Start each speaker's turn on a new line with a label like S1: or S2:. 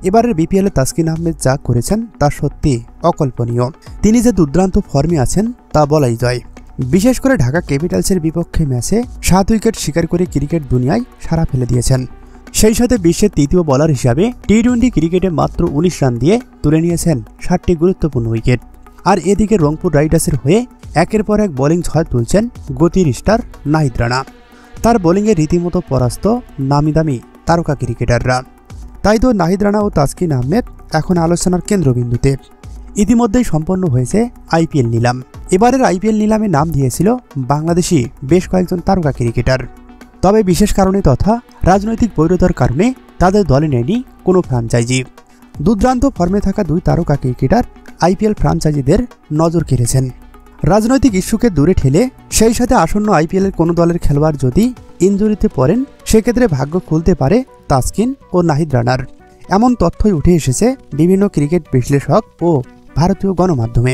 S1: এবারের বিপিএলে তাসকিন আহমেদ যা করেছেন তা সত্যি অকল্পনীয়। তিনি যে দুর্দান্ত ফর্মে আছেন তা বলাই যায়। বিশেষ করে ঢাকা ক্যাপিটালসের বিপক্ষে ম্যাচে 7 উইকেট শিকার করে ক্রিকেট দুনিয়ায় সাড়া ফেলে দিয়েছেন। সেই সাথে বিশ্বের তৃতীয় বোলার হিসাবে টি-20 ক্রিকেটে মাত্র 19 রান দিয়ে তুলে নিয়েছেন 7টি গুরুত্বপূর্ণ উইকেট। আর এদিকে রংপুর রাইডার্সের হয়ে একের পর এক বোলিং ঝড় তুলছেন গতির স্টার নাহিদ রানা। তার বোলিংয়ে রীতিমতো পরাস্ত নামিদামি তারকা ক্রিকেটাররা। তাই তো নাহিদ রানা ও তাসকিন আহমেদ এখন আলোচনার কেন্দ্রবিন্দুতে। ইতিমধ্যেই সম্পন্ন হয়েছে আইপিএল নিলাম। এবারের আইপিএল নিলামে নাম দিয়েছিল বাংলাদেশি বেশ কয়েকজন তারকা ক্রিকেটার। তবে বিশেষ কারণে তথা রাজনৈতিক বৈরতার কারণে তাদের দলে নেয়নি কোনো ফ্র্যাঞ্চাইজি। দুর্দান্ত ফর্মে থাকা 2 তারকা ক্রিকেটার আইপিএল ফ্র্যাঞ্চাইজিদের নজর কেড়েছেন। রাজনৈতিক ইস্যুকে দূরে ঠেলে সেই সাথে আসন্ন আইপিএলের কোনো দলের খেলোয়াড় যদি ইনজুরিতে পড়েন সেক্ষেত্রে ভাগ্য খুলতে পারে তাসকিন ও নাহিদ রানার। এমন তথ্যই উঠে এসেছে বিভিন্ন ক্রিকেট বিশ্লেষক ও ভারতীয় গণমাধ্যমে।